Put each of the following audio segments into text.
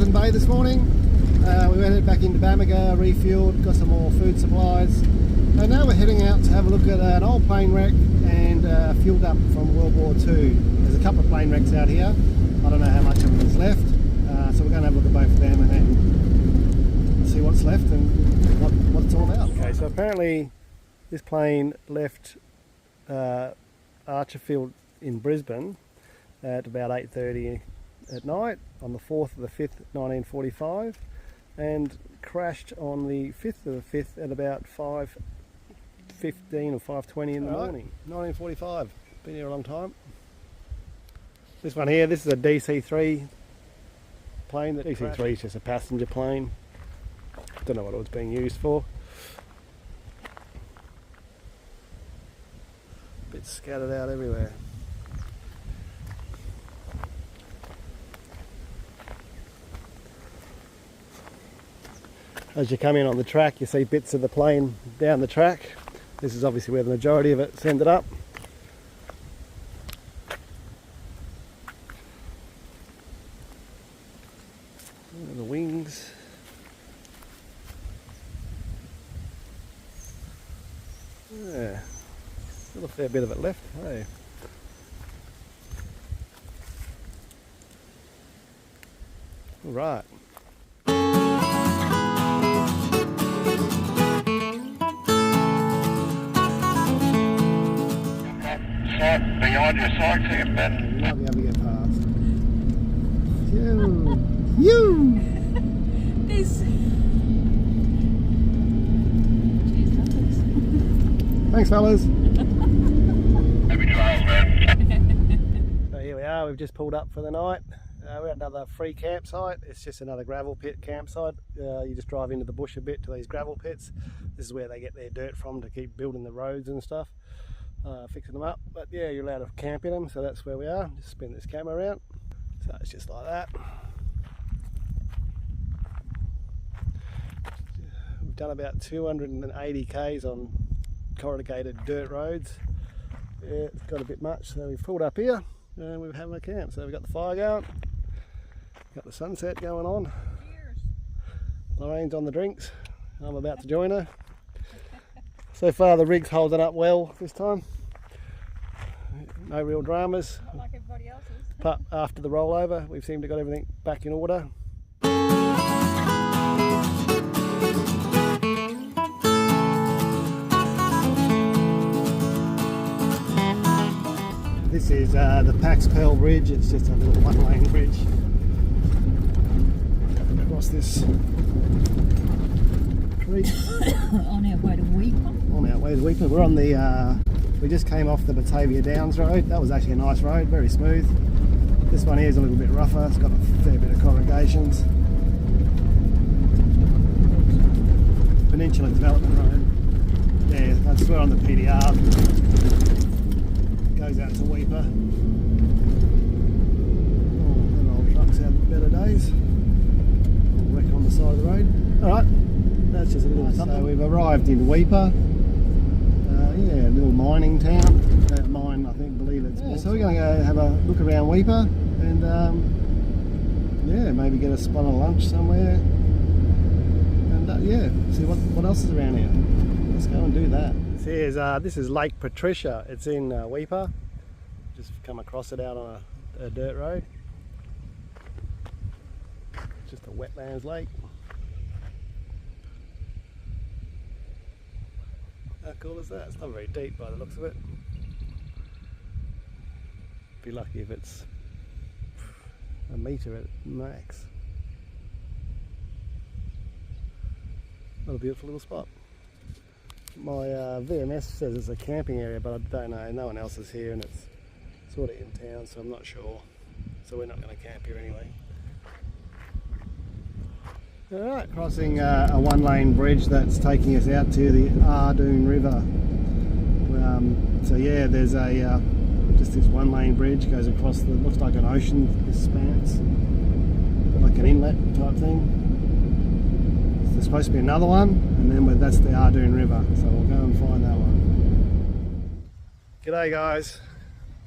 Punsand Bay this morning. We went back into Bamaga, refueled, got some more food supplies, and now we're heading out to have a look at an old plane wreck and fueled up from World War II. There's a couple of plane wrecks out here. I don't know how much of them is left, so we're going to have a look at both of them and then see what's left and what it's all about. Okay, so apparently this plane left Archerfield in Brisbane at about 8:30 at night on the 4th of the 5th 1945 and crashed on the 5th of the 5th at about 5:15 or 5:20 in the morning. 1945, been here a long time. This one here, this is a DC-3 plane. The DC-3 is just a passenger plane. Don't know what it was being used for. Bits scattered out everywhere. As you come in on the track, you see bits of the plane down the track. This is obviously where the majority of it's ended up. And the wings. Yeah, still a fair bit of it left. Hey. All right. Behind your sight ticket, man. You might be able to get past. You! This. Thanks, fellas. Happy trails, man. So here we are, we've just pulled up for the night. We're at another free campsite. It's just another gravel pit campsite. You just drive into the bush a bit to these gravel pits. This is where they get their dirt from to keep building the roads and stuff. Fixing them up, but yeah, you're allowed to camp in them, so that's where we are. Just spin this camera around, so it's just like that. We've done about 280 k's on corrugated dirt roads. Yeah, it's got a bit much, so we've pulled up here and we're having a camp. So we've got the fire going, got the sunset going on. Cheers. Lorraine's on the drinks. I'm about to join her. So far the rig's holding up well this time. No real dramas. Not like everybody else's. But after the rollover, we've seemed to got everything back in order. This is the Pax Pearl Bridge. It's just a little one-lane bridge across this creek. On our way to Weeper. On our way to Weeper. We're on the, we just came off the Batavia Downs road. That was actually a nice road, very smooth. This one here is a little bit rougher. It's got a fair bit of corrugations. Peninsula Development Road. Yeah, that's we're on the PDR. Goes out to Weeper. Oh, them old trucks have better days. Wreck on the side of the road. Alright, that's just a little something. So we've arrived in Weeper. Yeah, a little mining town. That mine, I believe it's. Yeah, so we're going to go have a look around Weeper and yeah, maybe get a spot of lunch somewhere. And yeah, see what else is around here. Let's go and do that. This is Lake Patricia. It's in Weeper. Just come across it out on a dirt road. Just a wetlands lake. How cool is that? It's not very deep by the looks of it. Be lucky if it's a metre at max. What a beautiful little spot. My VMS says it's a camping area, but I don't know. No one else is here and it's sort of in town, so I'm not sure. So we're not going to camp here anyway. Alright, crossing a one-lane bridge that's taking us out to the Ardoon River. So yeah, there's just this one-lane bridge goes across the, looks like an ocean expanse, like an inlet type thing. There's supposed to be another one, and then that's the Ardoon River, so we'll go and find that one. G'day guys.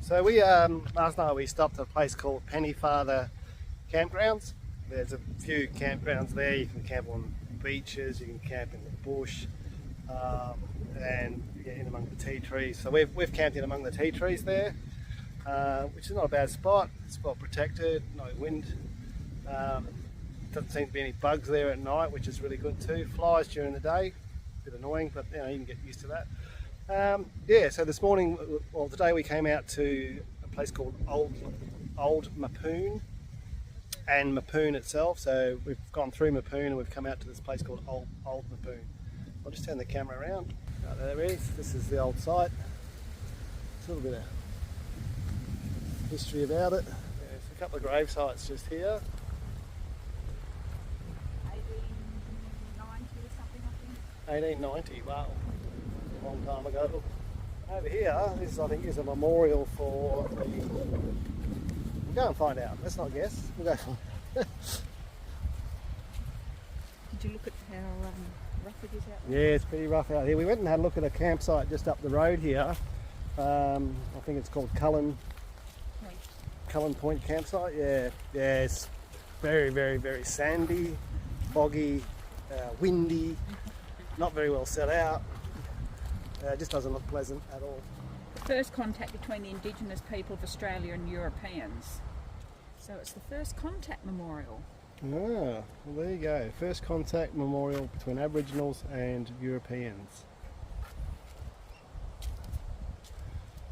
So we last night we stopped at a place called Pennyfather Campgrounds. There's a few campgrounds there. You can camp on beaches, you can camp in the bush, and in among the tea trees. So we've camped in among the tea trees there, which is not a bad spot. It's well protected, no wind. Doesn't seem to be any bugs there at night, which is really good too. Flies during the day, a bit annoying, but you can get used to that. Yeah, so this morning, well, today we came out to a place called Old Mapoon and Mapoon itself. So we've gone through Mapoon and we've come out to this place called Old Mapoon. I'll just turn the camera around. Oh, there it is. This is the old site. It's a little bit of history about it. Yeah, there's a couple of grave sites just here. 1890 or something, I think. 1890, wow, a long time ago. Over here, this I think is a memorial for the... We'll go and find out. Let's not guess. We'll go find Did you look at how rough it is out there? Yeah, it's pretty rough out here. We went and had a look at a campsite just up the road here. I think it's called Cullen Point campsite. Yeah, it's very, very, very sandy, foggy, windy, not very well set out. It just doesn't look pleasant at all. The first contact between the Indigenous people of Australia and Europeans. So it's the first contact memorial. Ah, well there you go. First contact memorial between Aboriginals and Europeans.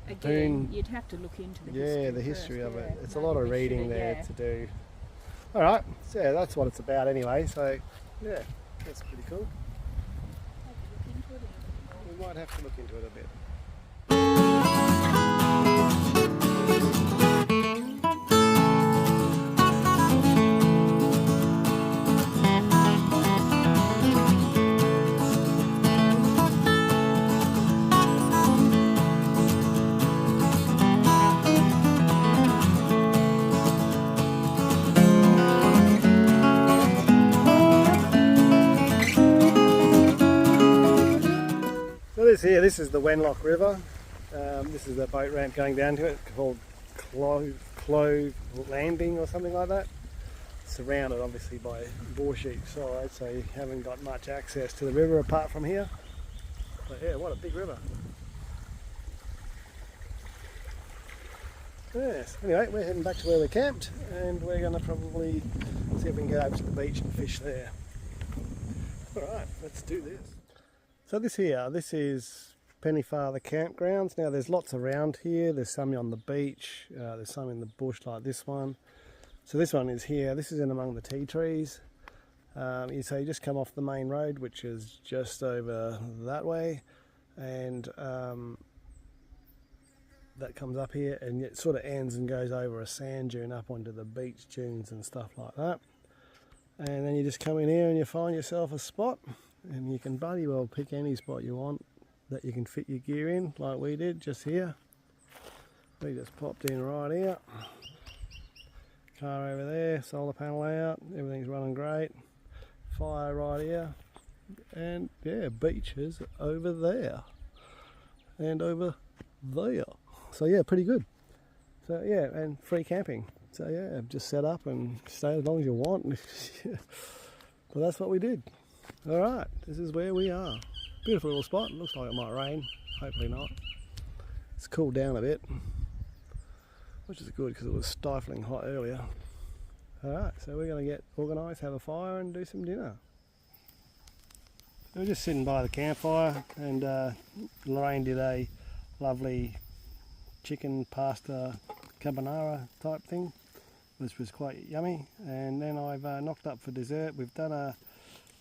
Again, you'd have to look into the history. Yeah, the history first, of it. yeah. It's a lot of Maybe we reading should, there yeah. to do. Alright, so yeah, that's what it's about anyway. So yeah, that's pretty cool. Have a look into it a little bit more. We might have to look into it a bit. This is the Wenlock River. This is the boat ramp going down to it, called Clove Landing or something like that. Surrounded obviously by bush each side, so you haven't got much access to the river apart from here. But yeah, what a big river. Yes, anyway, we're heading back to where we camped and we're going to probably see if we can go over to the beach and fish there. Alright, let's do this. So this is Pennyfather Campgrounds. Now there's lots around here. There's some on the beach, there's some in the bush like this one. So this one is here. This is in among the tea trees. So you just come off the main road, which is just over that way, and that comes up here and it sort of ends and goes over a sand dune up onto the beach dunes and stuff like that. And then you just come in here and you find yourself a spot, and you can bloody well pick any spot you want that you can fit your gear in, like we did just here. We just popped in right here. Car over there, solar panel out, everything's running great. Fire right here, and yeah, beaches over there and over there. So yeah, pretty good. So yeah, and free camping. So yeah, just set up and stay as long as you want. But that's what we did. Alright, this is where we are. Beautiful little spot. Looks like it might rain. Hopefully not. It's cooled down a bit, which is good because it was stifling hot earlier. Alright, so we're going to get organised, have a fire and do some dinner. We're just sitting by the campfire, and Lorraine did a lovely chicken pasta carbonara type thing, which was quite yummy. And then I've knocked up for dessert. We've done a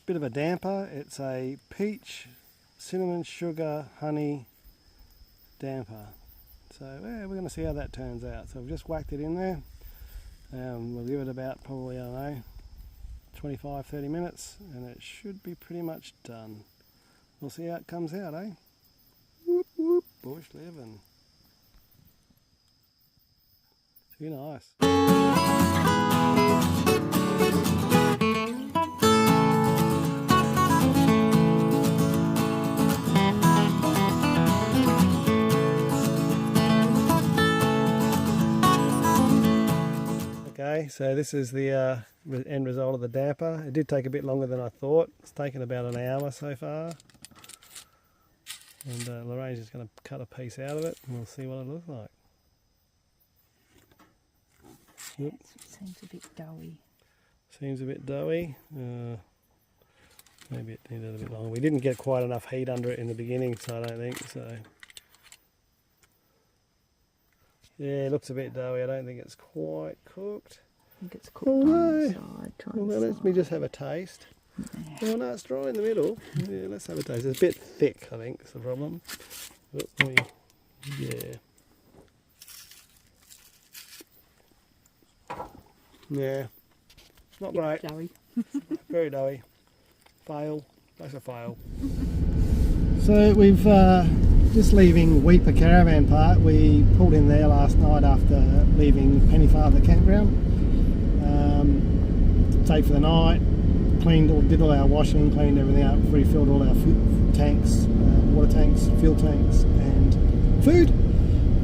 bit of a damper. It's a peach, cinnamon, sugar, honey damper. So yeah, we're going to see how that turns out. So we've just whacked it in there. We'll give it about probably, I don't know, 25-30 minutes, and it should be pretty much done. We'll see how it comes out, eh? Whoop whoop, bush living. Too nice. Okay, so this is the end result of the damper. It did take a bit longer than I thought. It's taken about an hour so far. And Lorraine's just going to cut a piece out of it and we'll see what it looks like. Yep. Seems a bit doughy. Seems a bit doughy. Maybe it needed a bit longer. We didn't get quite enough heat under it in the beginning, so I don't think so. Yeah, it looks a bit doughy. I don't think it's quite cooked. I think it's cooked on the side. Well, let me just have a taste. Yeah. Oh no, it's dry in the middle. Yeah, let's have a taste. It's a bit thick, I think, is the problem. Yeah. Yeah. Not great. Doughy. Very doughy. Fail. That's a fail. So we've just leaving Weeper Caravan Park. We pulled in there last night after leaving Pennyfather Campground. Stayed for the night. Did all our washing, cleaned everything up, refilled all our tanks, water tanks, fuel tanks, and food.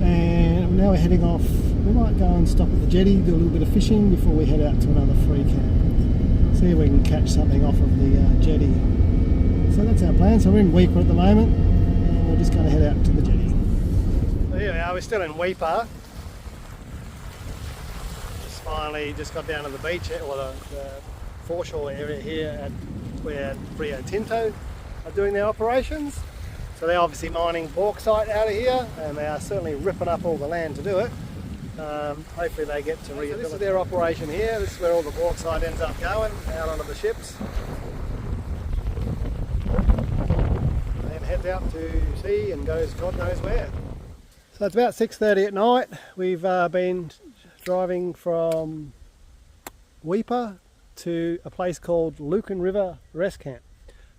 And now we're heading off. We might go and stop at the jetty, do a little bit of fishing before we head out to another free camp. See if we can catch something off of the jetty. So that's our plan. So we're in Weeper at the moment, and we're just going to head out to the jetty. So here we are. We're still in Weeper. Just got down to the beach, or the foreshore area here at where Rio Tinto are doing their operations. So they're obviously mining bauxite out of here, and they are certainly ripping up all the land to do it. Hopefully they get to rehabilitate. So this is their operation here. This is where all the bauxite ends up going, out onto the ships. And then heads out to sea and goes God knows where. So it's about 6:30 at night. We've been driving from Weeper to a place called Normanby River Rest Camp.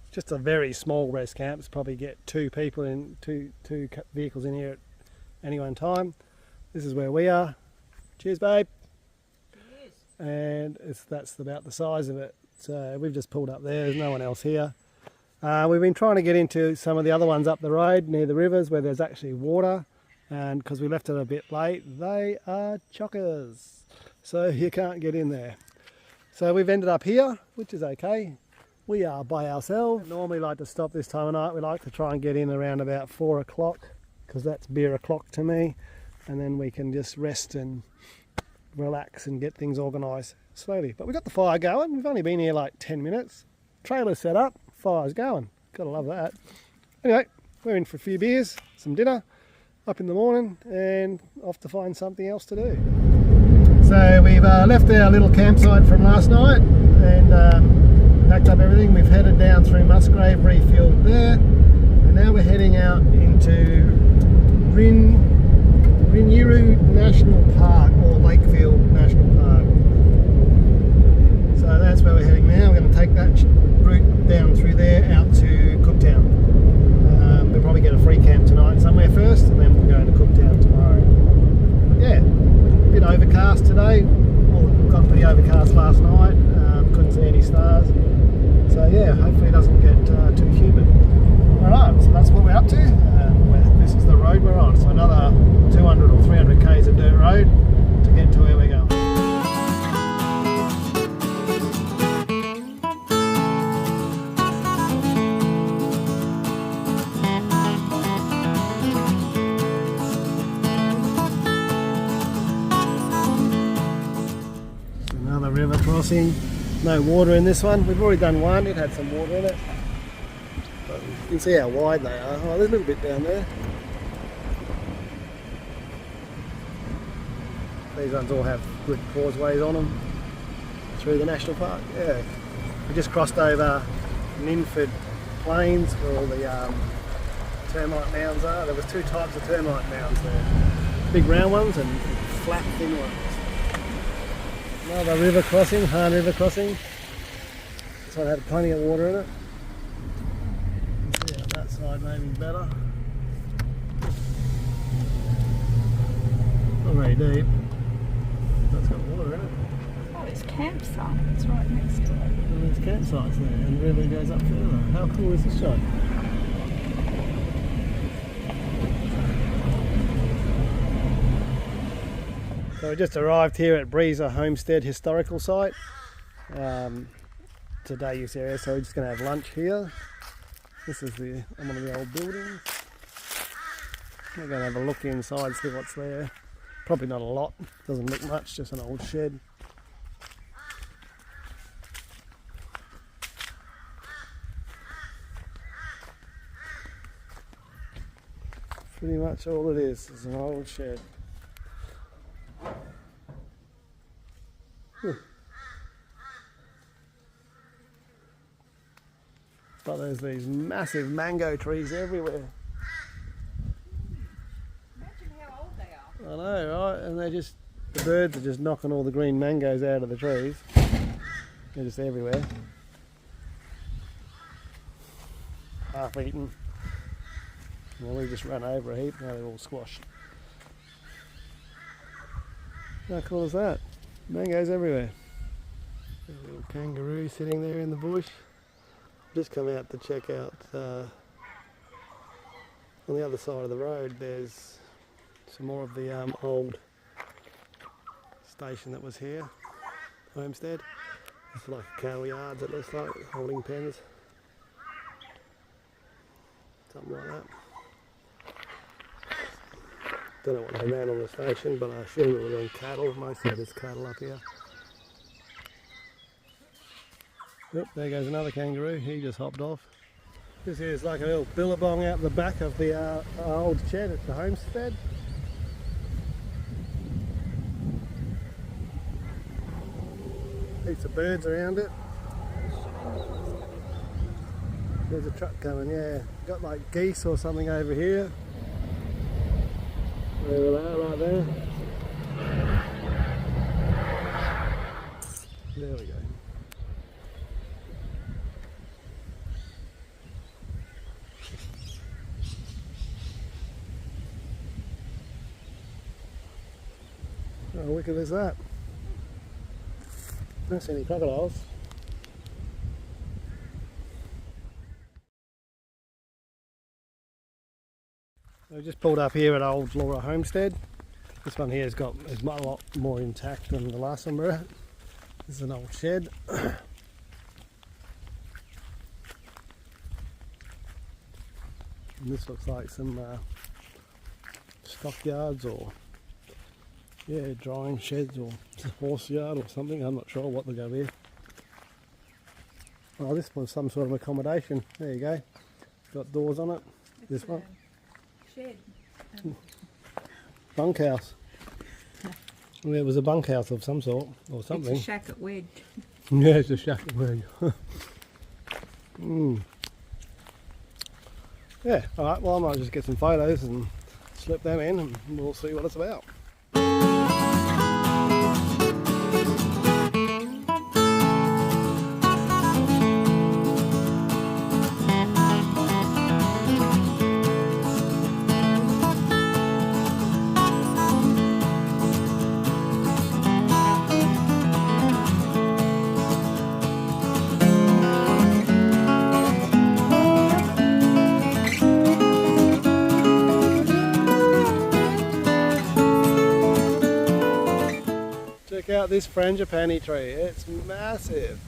It's just a very small rest camp. It's probably get two people in, two vehicles in here at any one time. This is where we are. Cheers, babe. Cheers. And that's about the size of it. So we've just pulled up there. There's no one else here. We've been trying to get into some of the other ones up the road near the rivers where there's actually water. And because we left it a bit late, they are chockers. So you can't get in there. So we've ended up here, which is okay. We are by ourselves. Normally like to stop this time of night. We like to try and get in around about 4 o'clock because that's beer o'clock to me. And then we can just rest and relax and get things organised slowly. But we've got the fire going. We've only been here like 10 minutes. Trailer set up, fire's going. Gotta love that. Anyway, we're in for a few beers, some dinner, up in the morning and off to find something else to do. So we've left our little campsite from last night and packed up everything. We've headed down through Musgrave, refueled there, and now we're heading out into Rinyiru National Park, or Lakefield National Park. So that's where we're heading now. We're going to take that route down through there out to Cooktown. We'll probably get a free camp tonight somewhere first, and then we'll go to Cooktown tomorrow. But yeah, a bit overcast today. Well, it got pretty overcast last night. Couldn't see any stars. So yeah, hopefully it doesn't get too humid. Alright, so that's what we're up to. This is the road we're on. So another 200 or 300 k's of dirt road to get to where we're going. Another river crossing. No water in this one. We've already done one. It had some water in it. But you can see how wide they are. Oh, there's a little bit down there. These ones all have good causeways on them through the national park. Yeah, we just crossed over Ninford Plains where all the termite mounds are. There was two types of termite mounds there. Big round ones and flat thin ones. Another river crossing, Hahn River crossing. This one had plenty of water in it. Yeah, that side maybe better. Not very deep. That's got water in it. Oh, it's campsite. It's right next to it. And there's campsites there, and the river goes up further. How cool is this shot? So we just arrived here at Breezer Homestead Historical Site. Today use area, so we're just going to have lunch here. This is one of the old buildings. We're going to have a look inside, see what's there. Probably not a lot, doesn't look much, just an old shed. Pretty much all it is an old shed. But there's these massive mango trees everywhere. Imagine how old they are. I know, right? And the birds are just knocking all the green mangoes out of the trees. They're just everywhere. Half eaten. Well, we just ran over a heap, now they're all squashed. How cool is that? Mangoes everywhere. There's a little kangaroo sitting there in the bush. Just come out to check out on the other side of the road. There's some more of the old station that was here, homestead. It's like cattle yards, it looks like, holding pens, something like that. Don't know what they ran on the station, but I assume it was on cattle. Most of it's cattle up here. Yep, there goes another kangaroo. He just hopped off. This here is like a little billabong out the back of the old shed at the homestead. Heaps of birds around it. There's a truck coming, yeah. Got like geese or something over here. There they are, right there. There we go. How wicked is that? Don't see any crocodiles. So we just pulled up here at Old Laura Homestead. This one here is a lot more intact than the last one we're at. This is an old shed. And this looks like some stockyards or drying sheds or horse yard or something. I'm not sure what they go with. Oh, this one's some sort of accommodation. There you go. Got doors on it. This one. Shed. Bunkhouse. Well, it was a bunkhouse of some sort or something. It's a shack at Wedge. Yeah, it's a shack at Wedge. Yeah, alright, well I might just get some photos and slip them in and we'll see what it's about. Check out this frangipani tree, it's massive.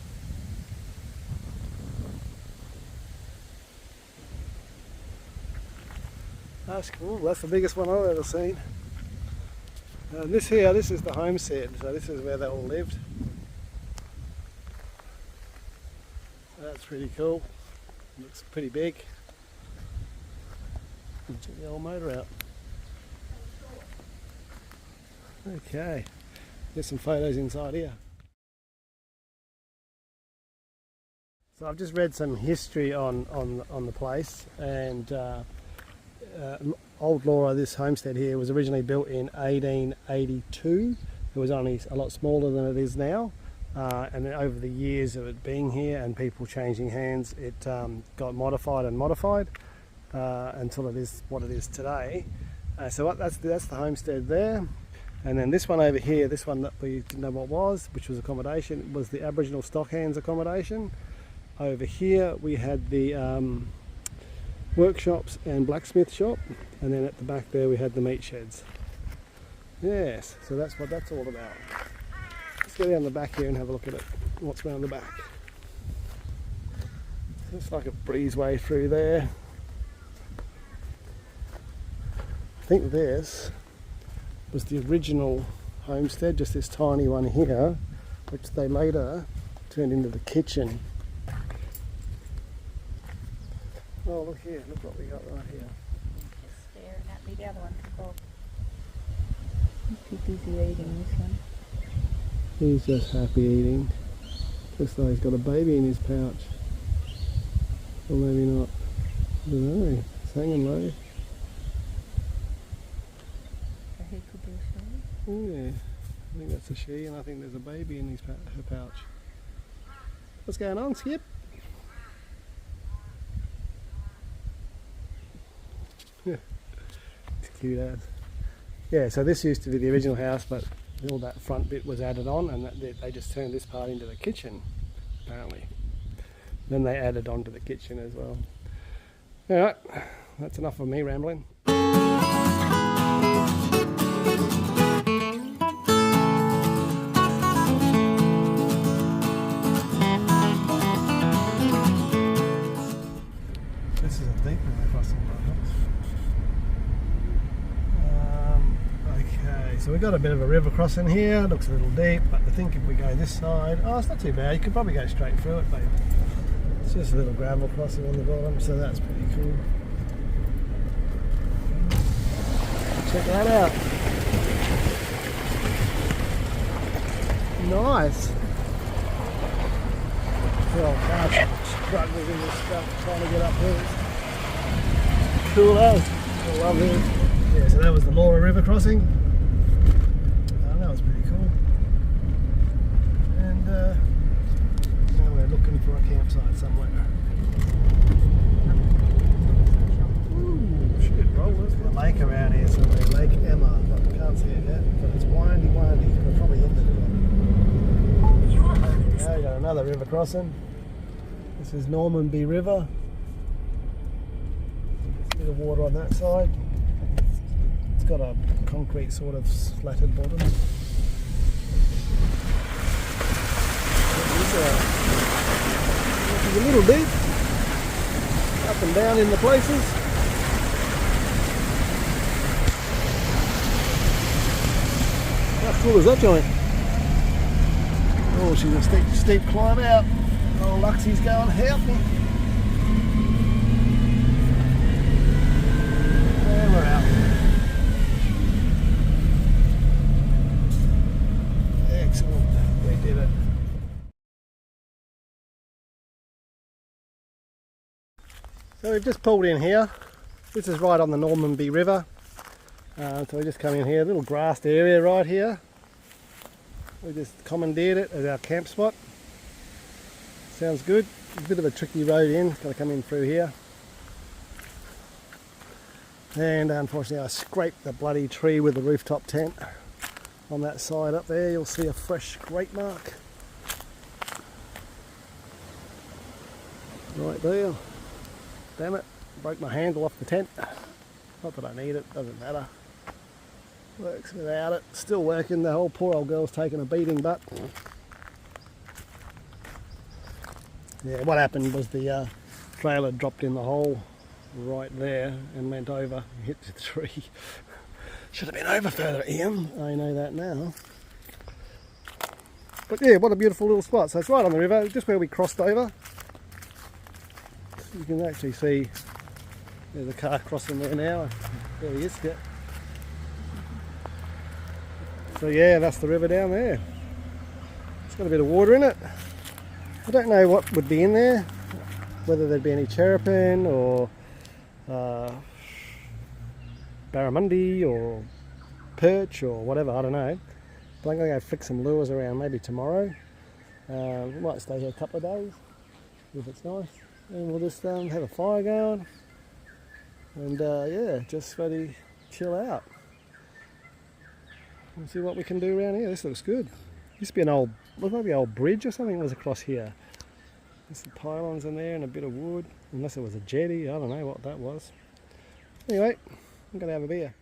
That's cool, that's the biggest one I've ever seen. And this is the homestead, so this is where they all lived. That's pretty cool, looks pretty big. Check the old motor out. Okay. There's some photos inside here. So I've just read some history on the place, and Old Laura, this homestead here, was originally built in 1882. It was only a lot smaller than it is now, and then over the years of it being here and people changing hands, it got modified until it is what it is today. So that's the homestead there. And then this one over here, this one that we didn't know what was, which was accommodation, was the Aboriginal stockhands accommodation. Over here we had the workshops and blacksmith shop, and then at the back there we had the meat sheds. Yes, so that's what that's all about. Let's go down the back here and have a look at it. What's around the back? Looks like a breezeway through there. I think this was the original homestead, just this tiny one here, which they later turned into the kitchen. Oh, look here, look what we got right here. Just staring at me, the other one took off. He's too busy eating this one. He's just happy eating. Looks like he's got a baby in his pouch. Or maybe not. I don't know. It's hanging low. So he could be a she. Yeah. I think that's a she, and I think there's a baby in her pouch. What's going on, Skip? Yeah. It's cute as. Yeah, so this used to be the original house, but all that front bit was added on, and they just turned this part into the kitchen, apparently. Then they added on to the kitchen as well. Alright, that's enough of me rambling. This is a deep river crossing. Okay, so we've got a bit of a river crossing here. Looks a little deep, but I think if we go this side, oh, it's not too bad. You could probably go straight through it, babe. It's just a little gravel crossing on the bottom, so that's pretty cool. Check that out. Nice. Well, I'm struggling in this stuff, trying to get up here. Cool as. I love it. Yeah, so that was the Laura River crossing. That was pretty cool. And now we're looking for a campsite somewhere. Ooh, shit, rollers. There's a lake around here somewhere, Lake Emma, but we can't see it yet. But it's windy. We're probably in the river. Now we got another river crossing. This is Normanby River. There's a bit of water on that side. It's got a concrete sort of slatted bottom. It's a little deep, up and down in the places. How full is that joint? Oh, she's a steep climb out. Oh, Luxie's going, help me. And we're out. Excellent, we did it. So we've just pulled in here. This is right on the Normanby River. So we just come in here, a little grassed area right here. We just commandeered it as our camp spot. Sounds good. A bit of a tricky road in, got to come in through here. And unfortunately I scraped the bloody tree with the rooftop tent. On that side up there you'll see a fresh scrape mark. Right there. Damn it, broke my handle off the tent. Not that I need it, doesn't matter. Works without it. Still working, the whole poor old girl's taking a beating, but yeah, what happened was the trailer dropped in the hole right there and went over, hit the tree. Should have been over further, Ian. I know that now. But yeah, what a beautiful little spot. So it's right on the river, just where we crossed over. You can actually see there's a car crossing there now. There he is, yeah. So yeah, that's the river down there. It's got a bit of water in it. I don't know what would be in there, whether there'd be any terrapin or barramundi or perch or whatever, I don't know. But I'm going to go flick some lures around maybe tomorrow. We might stay here a couple of days if it's nice. And we'll just have a fire going and yeah, just ready to chill out and see what we can do around here. This looks good. Used to be an old, looks like the old bridge or something was across here. There's some pylons in there and a bit of wood, unless it was a jetty, I don't know what that was. Anyway, I'm going to have a beer.